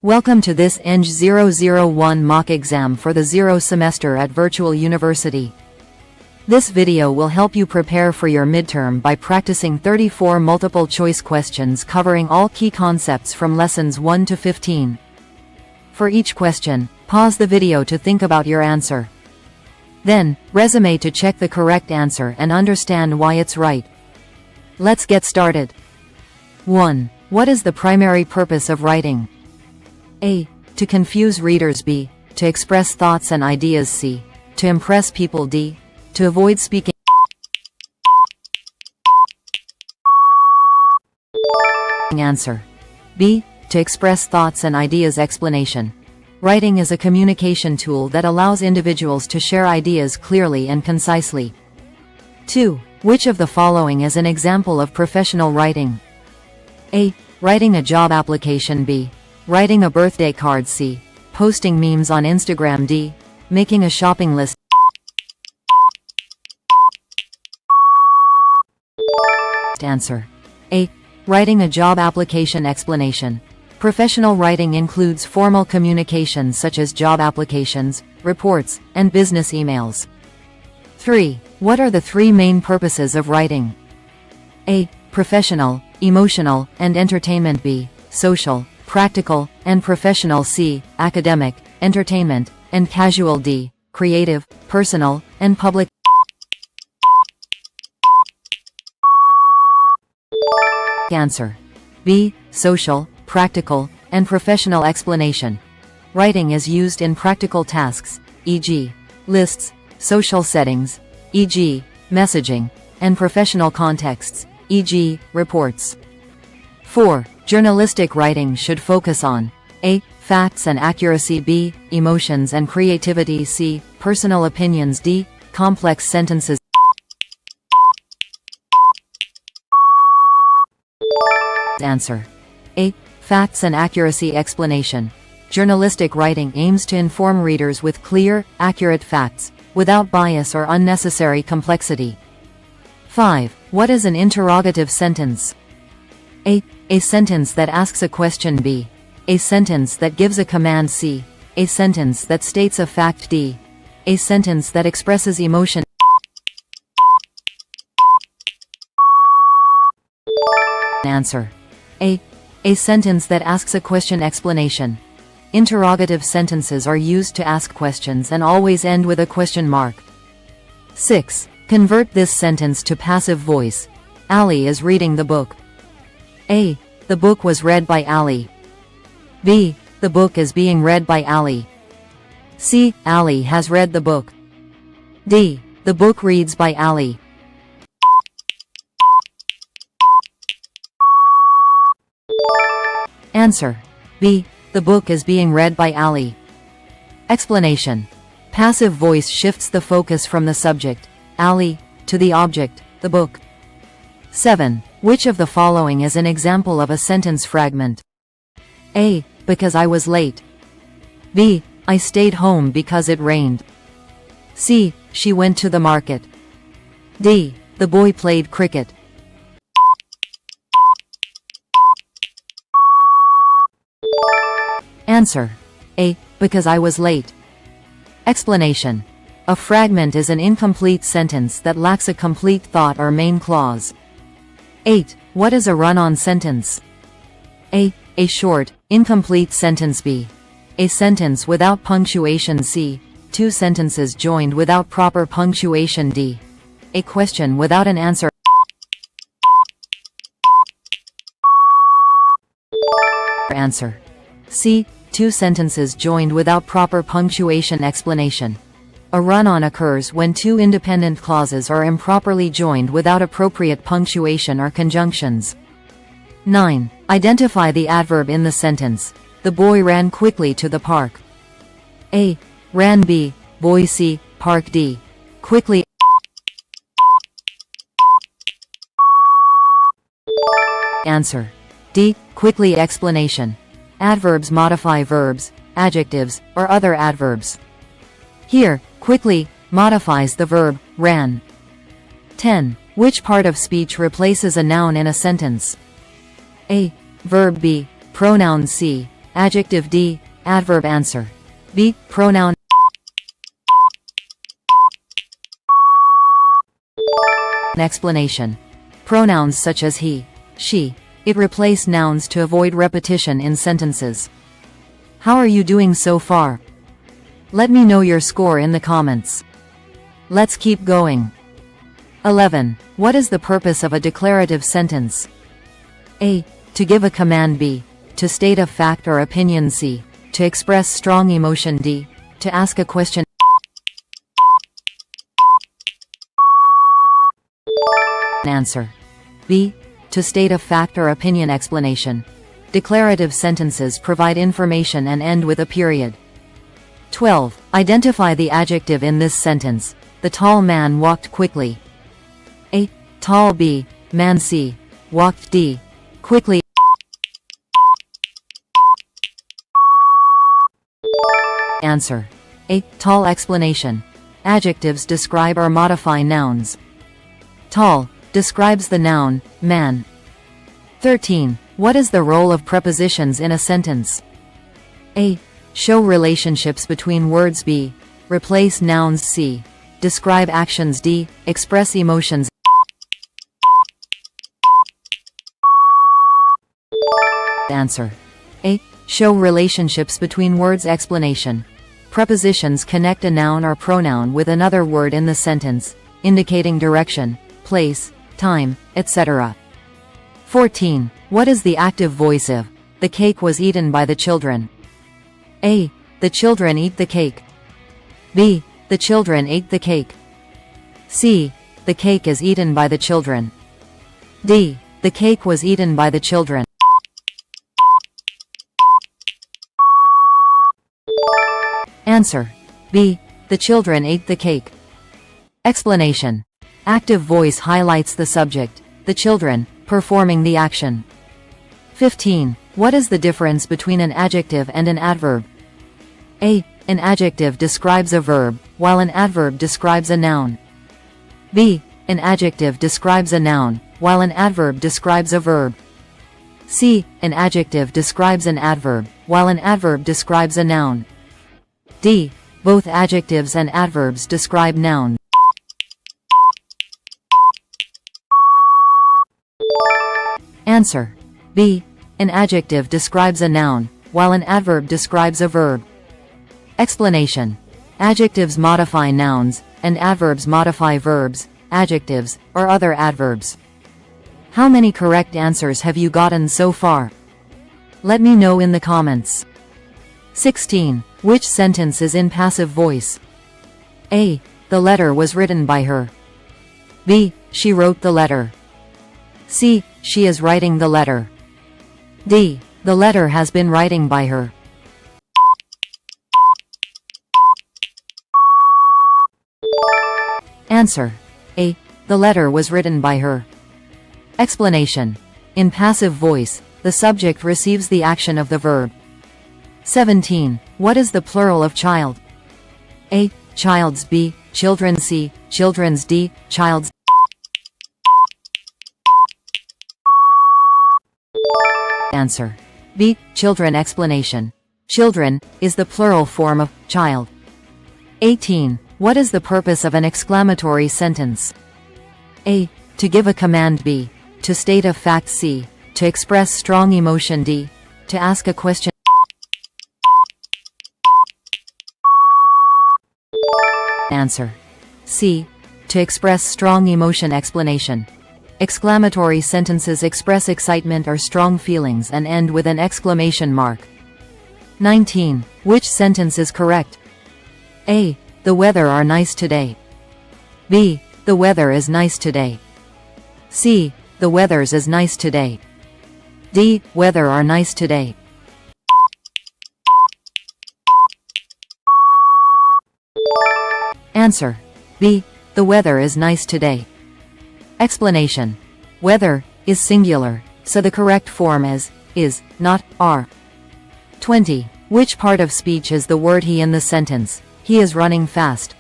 Welcome to this ENG001 mock exam for the 0 semester at Virtual University. This video will help you prepare for your midterm by practicing 34 multiple choice questions covering all key concepts from lessons 1 to 15. For each question, pause the video to think about your answer. Then, resume to check the correct answer and understand why it's right. Let's get started. 1. What is the primary purpose of writing? A. To confuse readers. B. To express thoughts and ideas. C. To impress people. D. To avoid speaking. Answer. B. To express thoughts and ideas. Explanation. Writing is a communication tool that allows individuals to share ideas clearly and concisely. 2. Which of the following is an example of professional writing? A. Writing a job application. B. Writing a birthday card. C. Posting memes on Instagram. D. Making a shopping list. Answer. A. Writing a job application. Explanation. Professional writing includes formal communications such as job applications, reports, and business emails. 3. What are the three main purposes of writing? A. Professional, emotional, and entertainment. B. Social, practical, and professional. C. Academic, entertainment, and casual. D. Creative, personal, and public. Answer. B. Social, practical, and professional. Explanation. Writing is used in practical tasks, e.g., lists, social settings, e.g., messaging, and professional contexts, e.g., reports. 4. Journalistic writing should focus on A. Facts and accuracy. B. Emotions and creativity. C. Personal opinions. D. Complex sentences. Answer. A. Facts and accuracy. Explanation. Journalistic writing aims to inform readers with clear, accurate facts, without bias or unnecessary complexity. 5. What is an interrogative sentence? A sentence that asks a question. B. A sentence that gives a command. C. A sentence that states a fact. D. A sentence that expresses emotion. Answer. A sentence that asks a question. Explanation. Interrogative sentences are used to ask questions and always end with a question mark. 6. Convert this sentence to passive voice. Ali is reading the book. A. The book was read by Ali. B. The book is being read by Ali. C. Ali has read the book. D. The book reads by Ali. Answer. B. The book is being read by Ali. Explanation. Passive voice shifts the focus from the subject, Ali, to the object, the book. 7. Which of the following is an example of a sentence fragment? A. Because I was late. B. I stayed home because it rained. C. She went to the market. D. The boy played cricket. Answer. A. Because I was late. Explanation. A fragment is an incomplete sentence that lacks a complete thought or main clause. 8. What is a run-on sentence? A short, incomplete sentence. B. A sentence without punctuation. C. Two sentences joined without proper punctuation. D. A question without an answer. Answer. C. Two sentences joined without proper punctuation. Explanation. A run-on occurs when two independent clauses are improperly joined without appropriate punctuation or conjunctions. 9. Identify the adverb in the sentence. The boy ran quickly to the park. A. Ran. B. Boy. C. Park. D. Quickly. Answer. D. Quickly. Explanation. Adverbs modify verbs, adjectives, or other adverbs. Here, quickly modifies the verb ran. 10. Which part of speech replaces a noun in a sentence? A. Verb. B. Pronoun. C. Adjective D. Adverb answer. B. Pronoun. Explanation. Pronouns such as he, she, it replace nouns to avoid repetition in sentences. How are you doing so far? Let me know your score in the comments. Let's keep going. 11. What is the purpose of a declarative sentence? A. To give a command. B. To state a fact or opinion. C. To express strong emotion. D. To ask a question. Answer. B. To state a fact or opinion. Explanation. Declarative sentences provide information and end with a period. 12. Identify the adjective in this sentence. The tall man walked quickly. A. Tall. B. Man. C. Walked. D. Quickly. Answer. A. Tall. Explanation. Adjectives describe or modify nouns. Tall describes the noun, man. 13. What is the role of prepositions in a sentence? A. Show relationships between words. B. Replace nouns. C. Describe actions. D. Express emotions. Answer. A. Show relationships between words. Explanation. Prepositions connect a noun or pronoun with another word in the sentence, indicating direction, place, time, etc. 14. What is the active voice of the cake was eaten by the children? A. The children eat the cake. B. The children ate the cake. C. The cake is eaten by the children. D. The cake was eaten by the children. Answer. B. The children ate the cake. Explanation. Active voice highlights the subject, the children, performing the action. 15. What is the difference between an adjective and an adverb? A. An adjective describes a verb, while an adverb describes a noun. B. An adjective describes a noun, while an adverb describes a verb. C. An adjective describes an adverb, while an adverb describes a noun. D. Both adjectives and adverbs describe nouns. Answer. B. An adjective describes a noun, while an adverb describes a verb. Explanation. Adjectives modify nouns, and adverbs modify verbs, adjectives, or other adverbs. How many correct answers have you gotten so far? Let me know in the comments. 16. Which sentence is in passive voice? A. The letter was written by her. B. She wrote the letter. C. She is writing the letter. D. The letter has been writing by her. Answer. A. The letter was written by her. Explanation. In passive voice, the subject receives the action of the verb. 17. What is the plural of child? A. Child's. B. Children. C. Children's. D. Child's. Answer. B. Children. Explanation. Children is the plural form of child. 18. What is the purpose of an exclamatory sentence? A. To give a command. B. To state a fact. C. To express strong emotion. D. To ask a question. Answer. C. To express strong emotion. Explanation. Exclamatory sentences express excitement or strong feelings and end with an exclamation mark. 19. Which sentence is correct? A. The weather are nice today. B. The weather is nice today. C. The weather's is nice today. D. Weather are nice today. Answer. B. The weather is nice today. Explanation. Weather is singular, so the correct form is, not, are. 20. Which part of speech is the word he in the sentence? He is running fast.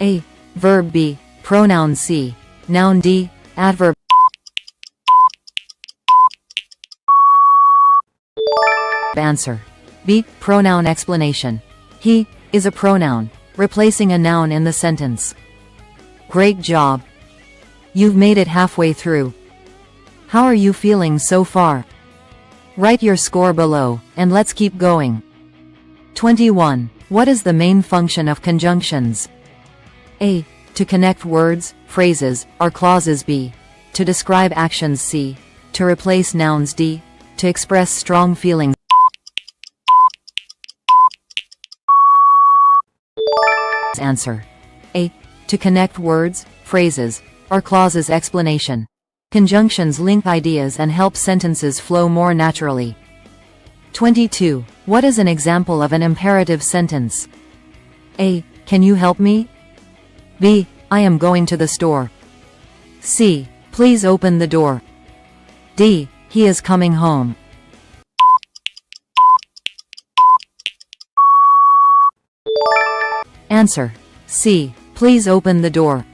A. Verb. B. Pronoun. C. Noun. D. Adverb. answer. B. Pronoun explanation. He is a pronoun, replacing a noun in the sentence. Great job. You've made it halfway through. How are you feeling so far? Write your score below, and let's keep going. 21. What is the main function of conjunctions? A. To connect words, phrases, or clauses. B. To describe actions. C. To replace nouns. D. To express strong feelings. Answer. A. To connect words, phrases, or clauses. Explanation. Conjunctions link ideas and help sentences flow more naturally. 22. What is an example of an imperative sentence? A. Can you help me? B. I am going to the store. C. Please open the door. D. He is coming home. Answer. C. Please open the door.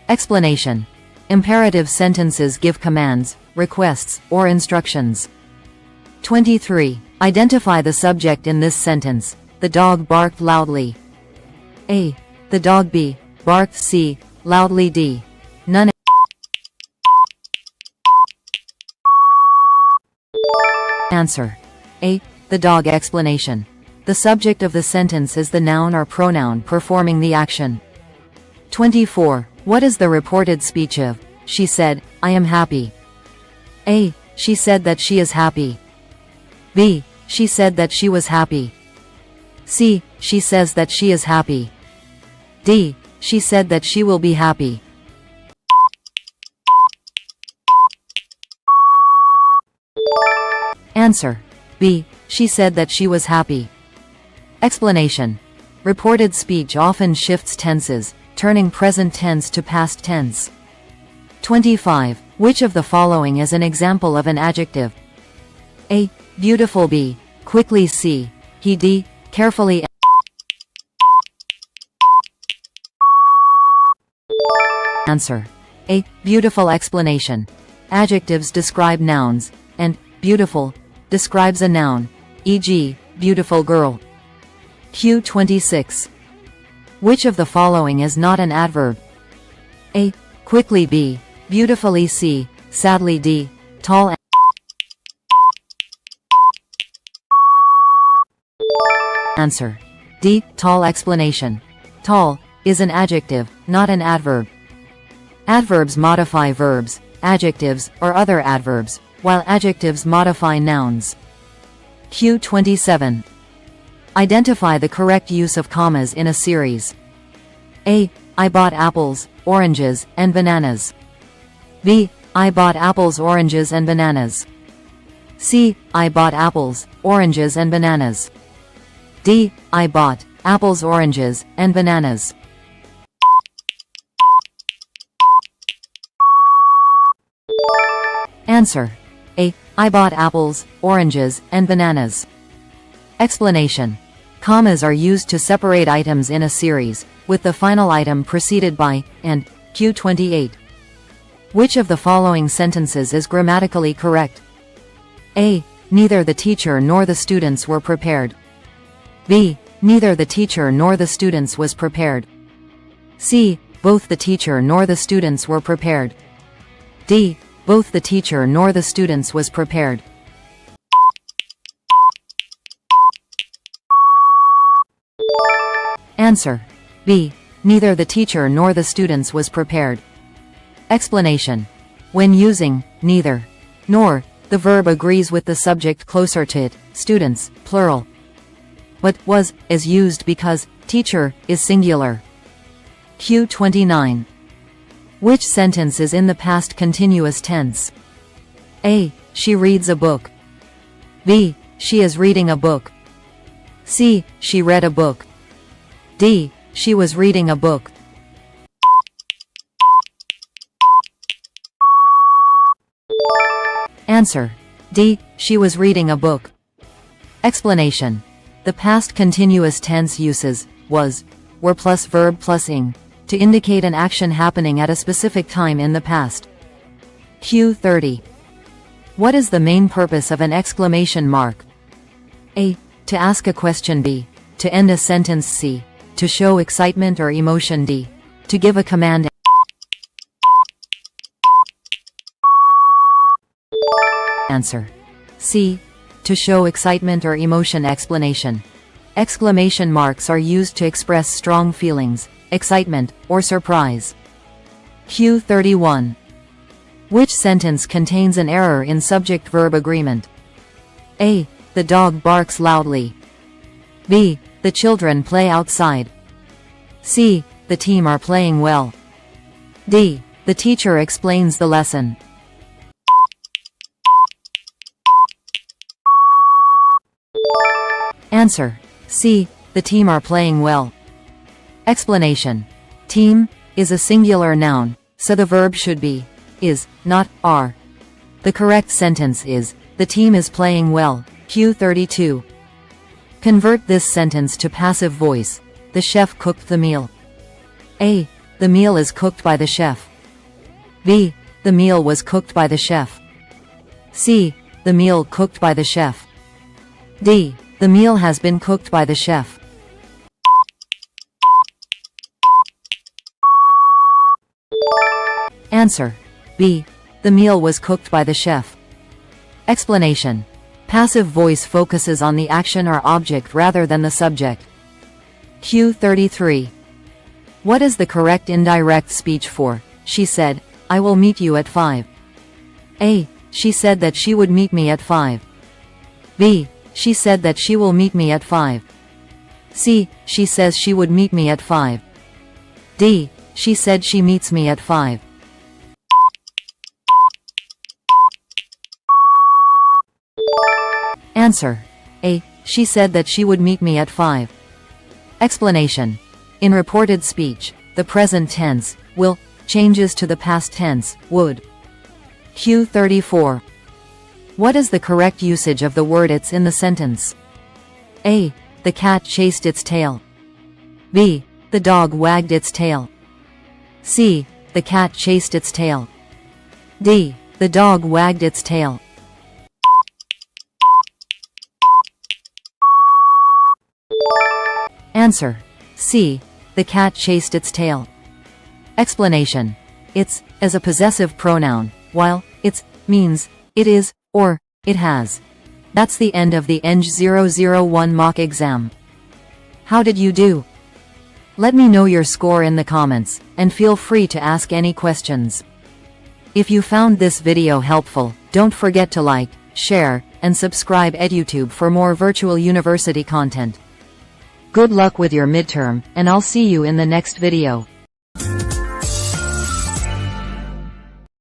Explanation. Imperative sentences give commands, requests, or instructions. 23. Identify the subject in this sentence. The dog barked loudly. A. The dog. B. Barked. C. Loudly. D. None. Answer. A. The dog. Explanation. The subject of the sentence is the noun or pronoun performing the action. 24. What is the reported speech of? She said, I am happy. A. She said that she is happy. B. She said that she was happy. C. She says that she is happy. D. She said that she will be happy. Answer. B. She said that she was happy. Explanation. Reported speech often shifts tenses, turning present tense to past tense. 25. Which of the following is an example of an adjective? A. Beautiful. B. Quickly. C. He. D. Carefully. Answer. A. Beautiful. Explanation. Adjectives describe nouns, and beautiful describes a noun, e.g., beautiful girl. Q26. Which of the following is not an adverb? A. Quickly. B. Beautifully. C. Sadly. D. Tall. Answer. D. Tall. Explanation. Tall is an adjective, not an adverb. Adverbs modify verbs, adjectives, or other adverbs, while adjectives modify nouns. Q27. Identify the correct use of commas in a series. A. I bought apples, oranges, and bananas. B. I bought apples, oranges, and bananas. C. I bought apples, oranges, and bananas. D. I bought apples, oranges, and bananas. Answer. A. I bought apples, oranges, and bananas. Explanation. Commas are used to separate items in a series, with the final item preceded by and. Q28. Which of the following sentences is grammatically correct? A. Neither the teacher nor the students were prepared. B. Neither the teacher nor the students was prepared. C. Both the teacher nor the students were prepared. D. Both the teacher nor the students was prepared. Answer. B. Neither the teacher nor the students was prepared. Explanation. When using neither nor, the verb agrees with the subject closer to it, students, plural. But was is used because teacher is singular. Q29. Which sentence is in the past continuous tense? A. She reads a book. B. She is reading a book. C. She read a book. D. She was reading a book. Answer. D. She was reading a book. Explanation. The past continuous tense uses was, were plus verb plus ing to indicate an action happening at a specific time in the past. Q30. What is the main purpose of an exclamation mark? A. To ask a question. B. To end a sentence. C. To show excitement or emotion. D. To give a command. Answer. C. To show excitement or emotion. Explanation. Exclamation marks are used to express strong feelings, excitement, or surprise. Q31. Which sentence contains an error in subject-verb agreement? A. The dog barks loudly. B. The children play outside. C. The team are playing well. D. The teacher explains the lesson. Answer. C. The team are playing well. Explanation. Team is a singular noun, so the verb should be is, not are. The correct sentence is, the team is playing well. Q32. Convert this sentence to passive voice. The chef cooked the meal. A. The meal is cooked by the chef. B. The meal was cooked by the chef. C. The meal cooked by the chef. D. The meal has been cooked by the chef. Answer. B. The meal was cooked by the chef. Explanation. Passive voice focuses on the action or object rather than the subject. Q33. What is the correct indirect speech for, she said, I will meet you at 5? A. She said that she would meet me at 5. B. She said that she will meet me at 5. C. She says she would meet me at 5. D. She said she meets me at 5. Answer. A. She said that she would meet me at 5. Explanation. In reported speech, the present tense, will, changes to the past tense, would. Q34. What is the correct usage of the word it's in the sentence? A. The cat chased its tail. B. The dog wagged its tail. C. The cat chased its tail. D. The dog wagged its tail. Answer. C. The cat chased its tail. Explanation. It's, as a possessive pronoun, while it's means it is, or it has. That's the end of the ENG001 mock exam. How did you do? Let me know your score in the comments, and feel free to ask any questions. If you found this video helpful, don't forget to like, share, and subscribe EduTube for more virtual university content. Good luck with your midterm, and I'll see you in the next video.